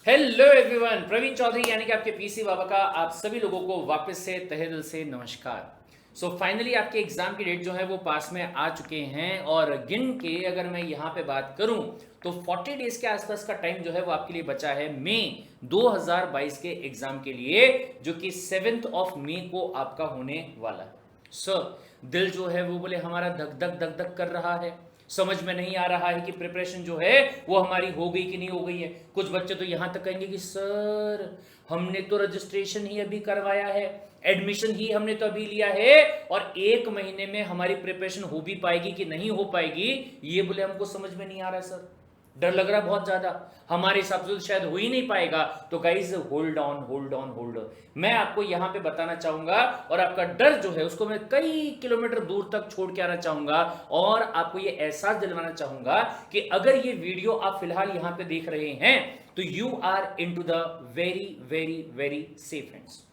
Hello everyone, Praveen Chaudhary यानी कि आपके पीसी बाबा का आप सभी लोगों को वापस से तहे दिल से नमस्कार। फाइनली आपके एग्जाम की डेट जो है वो पास में आ चुके हैं और गिन के अगर मैं यहाँ पे बात करूं तो 40 डेज के आसपास का टाइम जो है वो आपके लिए बचा है मई 2022 के एग्जाम के लिए, जो कि 7 मई को आपका होने वाला है। सर दिल जो है वो बोले हमारा धक धक धक धक कर रहा है। समझ में नहीं आ रहा है कि प्रिपरेशन जो है वो हमारी हो गई कि नहीं हो गई है। कुछ बच्चे तो यहां तक कहेंगे कि सर हमने तो रजिस्ट्रेशन ही अभी करवाया है, एडमिशन ही हमने तो अभी लिया है और 1 महीने में हमारी प्रिपरेशन हो भी पाएगी कि नहीं हो पाएगी ये बोले हमको समझ में नहीं आ रहा है सर। डर लग रहा है बहुत ज्यादा, हमारे हिसाब से तो शायद हो ही नहीं पाएगा। तो guys hold on hold on hold on, मैं आपको यहां पे बताना चाहूंगा और आपका डर जो है उसको मैं कई किलोमीटर दूर तक छोड़ के आना चाहूंगा और आपको ये एहसास दिलवाना चाहूंगा कि अगर ये वीडियो आप फिलहाल यहां पे देख रहे हैं तो you are into the very very very safe hands.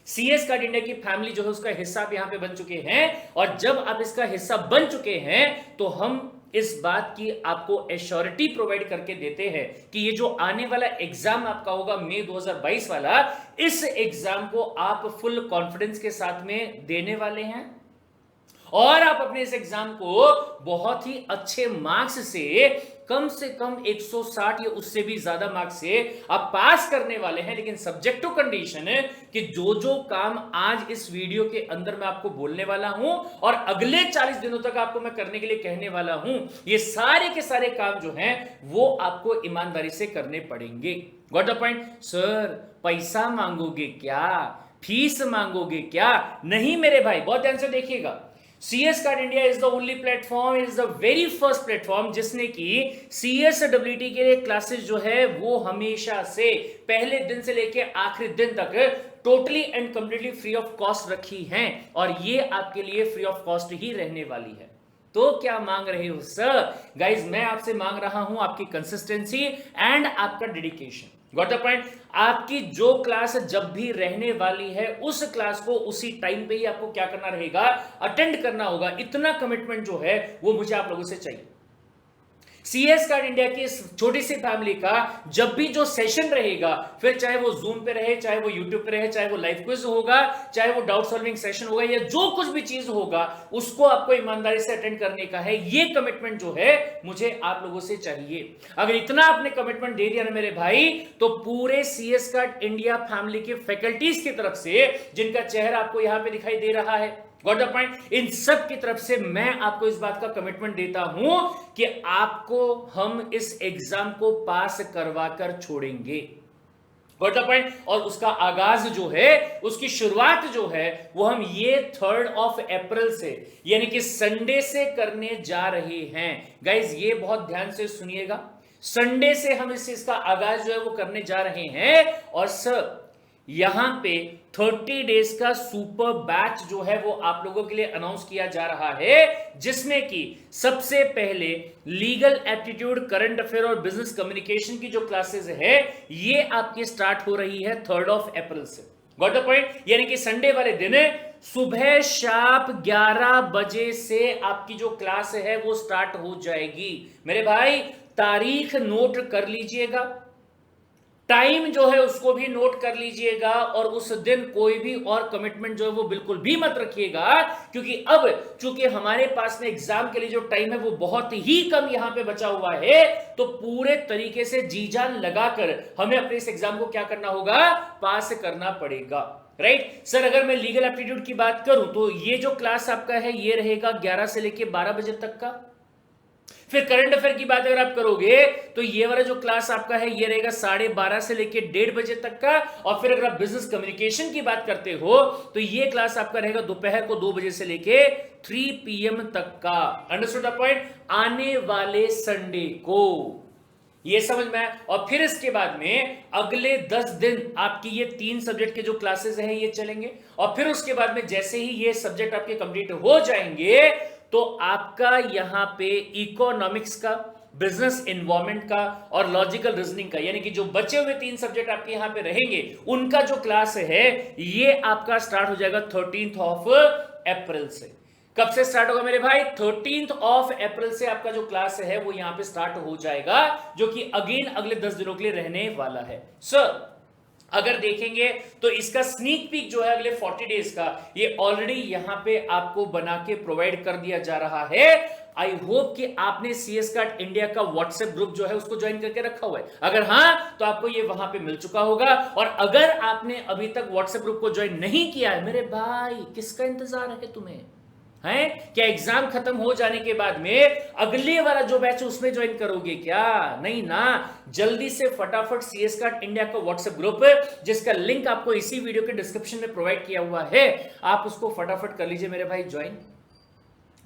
CS card India की फैमिली जो है उसका हिस्सा आप यहां पे बन चुके हैं और जब आप इसका हिस्सा बन चुके हैं तो हम इस बात की आपको एश्योरिटी प्रोवाइड करके देते हैं कि ये जो आने वाला एग्जाम आपका होगा मई 2022 वाला, इस एग्जाम को आप फुल कॉन्फिडेंस के साथ में देने वाले हैं और आप अपने इस एग्जाम को बहुत ही अच्छे मार्क्स से कम 160 या उससे भी ज्यादा मार्क्स से आप पास करने वाले हैं। लेकिन सब्जेक्ट टू कंडीशन है कि जो जो काम आज इस वीडियो के अंदर मैं आपको बोलने वाला हूं और अगले 40 दिनों तक आपको मैं करने के लिए कहने वाला हूं, ये सारे के सारे काम जो हैं वो आपको ईमानदारी से करने पड़ेंगे। Got the point? सर पैसा मांगोगे क्या, फीस मांगोगे क्या? नहीं मेरे भाई, बहुत ध्यान से देखिएगा। CS card India is the only platform, is the very first platform जिसने की सीएसडब्ल्यूटी के लिए क्लासेस जो है वो हमेशा से पहले दिन से लेके आखिरी दिन तक totally and completely free of cost रखी हैं और ये आपके लिए फ्री ऑफ कॉस्ट ही रहने वाली है। तो क्या मांग रहे हो सर? गाइज मैं आपसे मांग रहा हूं आपकी कंसिस्टेंसी एंड आपका डेडिकेशन। Got the point? आपकी जो क्लास जब भी रहने वाली है उस क्लास को उसी टाइम पे ही आपको क्या करना रहेगा, अटेंड करना होगा। इतना कमिटमेंट जो है वो मुझे आप लोगों से चाहिए। सीएस कार्ड इंडिया की इस छोटी सी फैमिली का जब भी जो सेशन रहेगा, फिर चाहे वो जूम पे रहे, चाहे वो यूट्यूब पे रहे, चाहे वो लाइव क्विज होगा, चाहे वो डाउट सॉल्विंग सेशन होगा या जो कुछ भी चीज होगा, उसको आपको ईमानदारी से अटेंड करने का है। ये कमिटमेंट जो है मुझे आप लोगों से चाहिए। अगर इतना आपने कमिटमेंट दे दिया ना मेरे भाई, तो पूरे सीएस कार्ड इंडिया फैमिली के फैकल्टीज की तरफ से, जिनका चेहरा आपको यहां पे दिखाई दे रहा है, गॉट द पॉइंट, इन सब की तरफ से मैं आपको इस बात का कमिटमेंट देता हूं कि आपको हम इस एग्जाम को पास करवा कर छोड़ेंगे। Got the point? और उसका आगाज जो है, उसकी शुरुआत जो है वो हम ये 3 अप्रैल से यानी कि संडे से करने जा रहे हैं। गाइज ये बहुत ध्यान से सुनिएगा, संडे से हम इसका आगाज जो है वो करने जा रहे हैं और सर यहां पे 30 डेज का सुपर बैच जो है वो आप लोगों के लिए अनाउंस किया जा रहा है, जिसमें कि सबसे पहले लीगल एप्टीट्यूड, करंट अफेयर और बिजनेस कम्युनिकेशन की जो क्लासेस है ये आपकी स्टार्ट हो रही है 3 अप्रैल से। Got the point? यानी कि संडे वाले दिन सुबह शार्प 11 बजे से आपकी जो क्लास है वो स्टार्ट हो जाएगी। मेरे भाई तारीख नोट कर लीजिएगा, टाइम जो है उसको भी नोट कर लीजिएगा और उस दिन कोई भी और कमिटमेंट जो है वो बिल्कुल भी मत रखिएगा, क्योंकि अब चूंकि हमारे पास में एग्जाम के लिए जो टाइम है वो बहुत ही कम यहां पे बचा हुआ है, तो पूरे तरीके से जी जान लगाकर हमें अपने इस एग्जाम को क्या करना होगा, पास करना पड़ेगा। राइट सर, अगर मैं लीगल एप्टीट्यूड की बात करूं तो ये जो क्लास आपका है ये रहेगा 11 से लेकर 12 बजे तक का। फिर करंट अफेयर की बात अगर आप करोगे तो ये वाला जो क्लास आपका है ये रहेगा 12:30 से लेकर 1:30 बजे तक का। और फिर अगर आप बिजनेस कम्युनिकेशन की बात करते हो तो ये क्लास आपका रहेगा दोपहर को 2 बजे से लेके 3 PM तक का। Understood the point? आने वाले संडे को, ये समझ में आया। और फिर इसके बाद में अगले 10 दिन आपकी ये 3 सब्जेक्ट के जो क्लासेस हैं ये चलेंगे और फिर उसके बाद में जैसे ही ये सब्जेक्ट आपके कंप्लीट हो जाएंगे तो आपका यहां पे इकोनॉमिक्स का, बिजनेस एनवायरनमेंट का और लॉजिकल रीजनिंग का, यानी कि जो बचे हुए 3 सब्जेक्ट आपके यहां पे रहेंगे उनका जो क्लास है ये आपका स्टार्ट हो जाएगा 13 अप्रैल से। कब से स्टार्ट होगा मेरे भाई? 13th ऑफ अप्रैल से आपका जो क्लास है वो यहां पे स्टार्ट हो जाएगा, जो कि अगेन अगले 10 दिनों के लिए रहने वाला है। सर अगर देखेंगे तो इसका स्नीक पीक जो है अगले 40 डेज का, ये ऑलरेडी यहां पे आपको बना के प्रोवाइड कर दिया जा रहा है। आई होप कि आपने CS कार्ड इंडिया का व्हाट्सएप ग्रुप जो है उसको ज्वाइन करके रखा हुआ है। अगर हां तो आपको ये वहां पे मिल चुका होगा, और अगर आपने अभी तक व्हाट्सएप ग्रुप को ज्वाइन नहीं किया है मेरे भाई, किसका इंतजार है तुम्हें? है क्या एग्जाम खत्म हो जाने के बाद में अगले वाला जो बैच उसमें ज्वाइन करोगे क्या? नहीं ना। जल्दी से फटाफट CS कार्ड इंडिया का व्हाट्सएप ग्रुप, जिसका लिंक आपको इसी वीडियो के डिस्क्रिप्शन में प्रोवाइड किया हुआ है, आप उसको फटाफट कर लीजिए मेरे भाई ज्वाइन।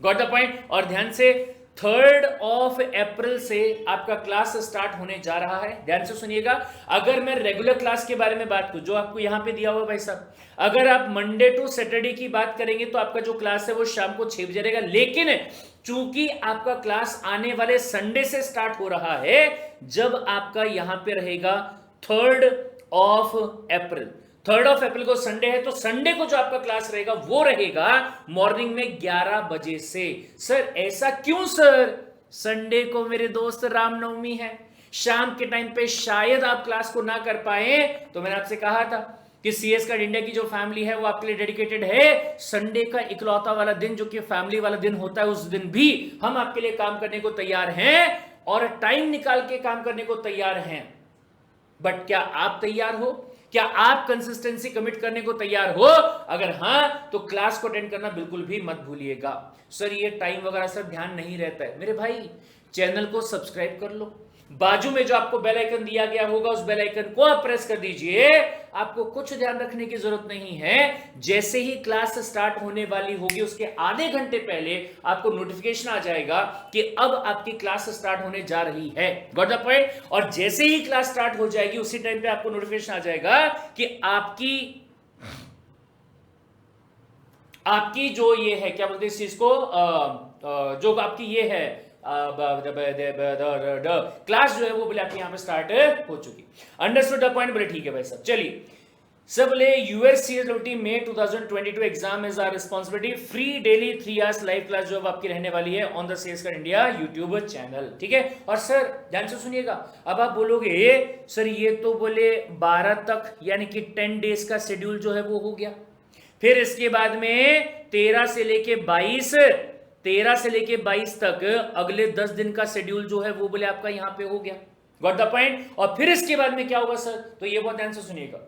Got the point? और ध्यान से 3rd ऑफ अप्रैल से आपका क्लास स्टार्ट होने जा रहा है। ध्यान से सुनिएगा। अगर मैं रेगुलर क्लास के बारे में बात करूं, जो आपको यहां पे दिया हुआ भाई साहब, अगर आप मंडे टू सैटरडे की बात करेंगे तो आपका जो क्लास है वो शाम को 6 बजे रहेगा। लेकिन चूंकि आपका क्लास आने वाले संडे से स्टार्ट हो रहा है, जब आपका यहां पे रहेगा 3rd of April, 3rd of April को संडे है, तो संडे को जो आपका क्लास रहेगा वो रहेगा मॉर्निंग में 11 बजे से। सर ऐसा क्यों सर? संडे को मेरे दोस्त रामनवमी है, शाम के टाइम पे शायद आप क्लास को ना कर पाए, तो मैंने आपसे कहा था कि CS कार्ड इंडिया की जो फैमिली है वो आपके लिए डेडिकेटेड है। संडे का इकलौता वाला दिन जो कि फैमिली वाला दिन होता है, उस दिन भी हम आपके लिए काम करने को तैयार हैं और टाइम निकाल के काम करने को तैयार हैं। बट क्या आप तैयार हो? क्या आप कंसिस्टेंसी कमिट करने को तैयार हो? अगर हां तो क्लास को अटेंड करना बिल्कुल भी मत भूलिएगा। सर ये टाइम वगैरह सब ध्यान नहीं रहता है मेरे भाई, चैनल को सब्सक्राइब कर लो, बाजू में जो आपको बेल आइकन दिया गया होगा उस बेल आइकन को आप प्रेस कर दीजिए। आपको कुछ ध्यान रखने की जरूरत नहीं है, जैसे ही क्लास स्टार्ट होने वाली होगी उसके आधे घंटे पहले आपको नोटिफिकेशन आ जाएगा कि अब आपकी क्लास स्टार्ट होने जा रही है। Got the point? और जैसे ही क्लास स्टार्ट हो जाएगी उसी टाइम पे आपको नोटिफिकेशन आ जाएगा कि आपकी जो ये है, क्या बोलते हैं इस चीज को, जो आपकी ये है क्लास जो है वो बोले आपके यहां पे स्टार्ट हो चुकी। Understood the point? बोले ठीक है भाई साहब। चलिए सब बोले USCSWT May 2022 exam is our responsibility, free daily 3 hours live class जो अब आपकी रहने वाली है on the CS card India YouTube channel. ठीक है? और सर ध्यान से सुनिएगा, अब आप बोलोगे सर ये तो बोले 12 तक यानी कि 10 डेज का शेड्यूल जो है वो हो गया, फिर इसके बाद में 13 से लेके 22 तक अगले 10 दिन का शेड्यूल जो है वो बोले आपका यहां पे हो गया। Got the point? और फिर इसके बाद में क्या होगा सर? तो ये बहुत ध्यान से सुनिएगा।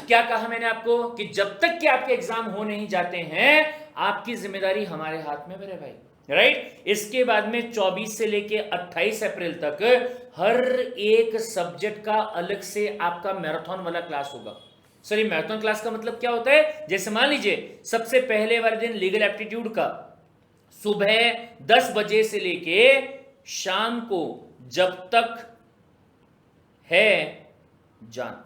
क्या कहा मैंने आपको कि जब तक कि आपके एग्जाम हो नहीं जाते हैं आपकी जिम्मेदारी हमारे हाथ में मेरे भाई, राइट? इसके बाद में 24 से लेके 28 अप्रैल तक हर एक सब्जेक्ट का अलग से आपका मैराथन वाला क्लास होगा। सर ये मैराथन क्लास का मतलब क्या होता है? जैसे मान लीजिए सबसे पहले वाले दिन लीगल एप्टीट्यूड का सुबह 10 बजे से लेके शाम को जब तक है जान,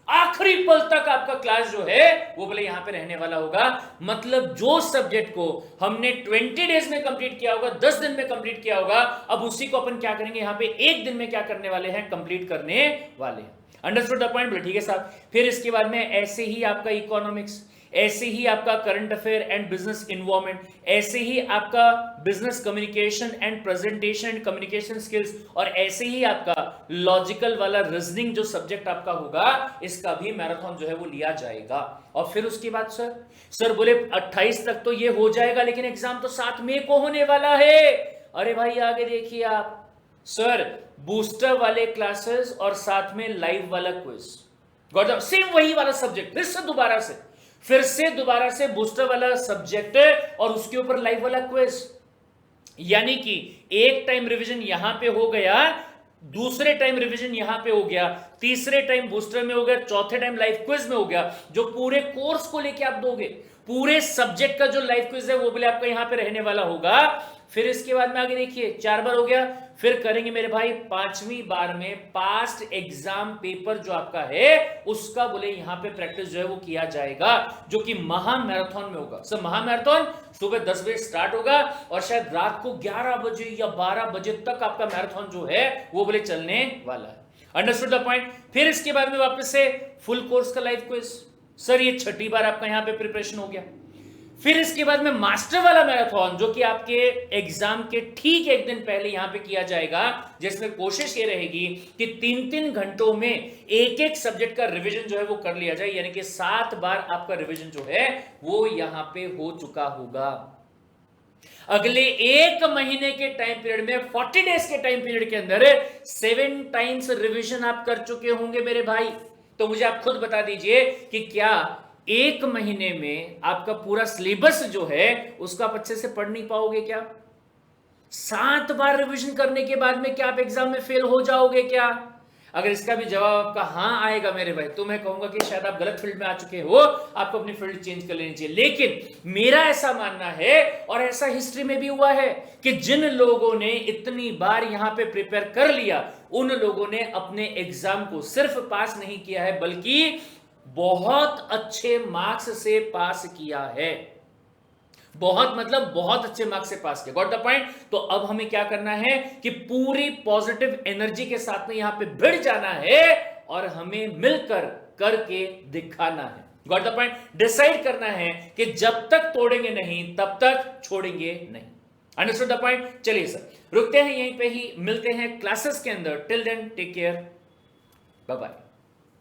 आखिरी पल तक आपका क्लास जो है वो बोले यहां पे रहने वाला होगा। मतलब जो सब्जेक्ट को हमने 20 डेज में कंप्लीट किया होगा, 10 दिन में कंप्लीट किया होगा, अब उसी को अपन क्या करेंगे यहां पे 1 दिन में क्या करने वाले हैं? कंप्लीट करने वाले हैं। Understood the point? ठीक है साहब। फिर इसके बाद में ऐसे ही आपका इकोनॉमिक्स, ऐसे ही आपका current affair and business environment, ऐसे ही आपका business communication and presentation and communication skills, और ऐसे ही आपका लॉजिकल वाला रीजनिंग जो सब्जेक्ट आपका होगा, इसका भी मैराथन जो है वो लिया जाएगा। और फिर उसके बाद सर बोले 28 तक तो ये हो जाएगा, लेकिन एग्जाम तो 7 मई को होने वाला है। अरे भाई आगे देखिए आप, सर बूस्टर वाले क्लासेस और साथ में लाइव वाला क्विज, गॉट सेम वही वाला सब्जेक्ट, फिर से दोबारा से बूस्टर वाला सब्जेक्ट और उसके ऊपर लाइव वाला क्विज। यानी कि एक टाइम रिवीजन यहां पे हो गया, दूसरे टाइम रिवीजन यहां पे हो गया, तीसरे टाइम बूस्टर में हो गया, चौथे टाइम लाइव क्विज में हो गया। जो पूरे कोर्स को लेके आप दोगे, पूरे सब्जेक्ट का जो लाइव क्विज है वो बोले आपका यहां पे रहने वाला होगा। फिर इसके बाद में आगे देखिए 4 बार हो गया, फिर करेंगे मेरे भाई 5वीं बार में पास्ट एग्जाम पेपर जो आपका है उसका बोले यहां पे प्रैक्टिस जो है वो किया जाएगा, जो कि महा मैराथन में होगा। सर महा मैराथन सुबह 10 बजे स्टार्ट होगा और शायद रात को 11 बजे या 12 बजे तक आपका मैराथन जो है वो बोले चलने वाला है। Understood the point? फिर इसके बाद में वापस से फुल कोर्स का लाइव क्विज। सर ये 6ठी बार आपका यहां पे प्रिपरेशन हो गया। फिर इसके बाद में मास्टर वाला मैराथन, जो कि आपके एग्जाम के ठीक एक दिन पहले यहां पे किया जाएगा, जिसमें कोशिश ये रहेगी कि 3-3 घंटों में एक एक सब्जेक्ट का रिवीजन जो है वो कर लिया जाए, यानी कि 7 बार आपका रिवीजन जो है वो यहां पे हो चुका होगा। अगले एक महीने के टाइम पीरियड में, 40 डेज के टाइम पीरियड के अंदर 7 टाइम्स रिवीजन आप कर चुके होंगे मेरे भाई। तो मुझे आप खुद बता दीजिए कि क्या एक महीने में आपका पूरा सिलेबस जो है उसका आप अच्छे से पढ़ नहीं पाओगे क्या? 7 बार रिवीजन करने के बाद में क्या आप एग्जाम में फेल हो जाओगे क्या? अगर इसका भी जवाब आपका हां आएगा मेरे भाई, तो मैं कहूंगा कि शायद आप गलत फील्ड में आ चुके हो, आपको अपनी फील्ड चेंज कर लेनी चाहिए। लेकिन मेरा ऐसा मानना है, और ऐसा हिस्ट्री में भी हुआ है, कि जिन लोगों ने इतनी बार यहां पे प्रिपेयर कर लिया, उन लोगों ने अपने एग्जाम को सिर्फ पास नहीं किया है, बल्कि बहुत अच्छे मार्क्स से पास किया है। बहुत मतलब बहुत अच्छे मार्क्स से पास किया। Got the point? तो अब हमें क्या करना है कि पूरी पॉजिटिव एनर्जी के साथ में यहां पे भिड़ जाना है और हमें मिलकर करके दिखाना है। Got the point? डिसाइड करना है कि जब तक तोड़ेंगे नहीं तब तक छोड़ेंगे नहीं। Understood the point? चलिए सर, रुकते हैं यहीं पे ही, मिलते हैं क्लासेस के अंदर। Till then take care, bye bye.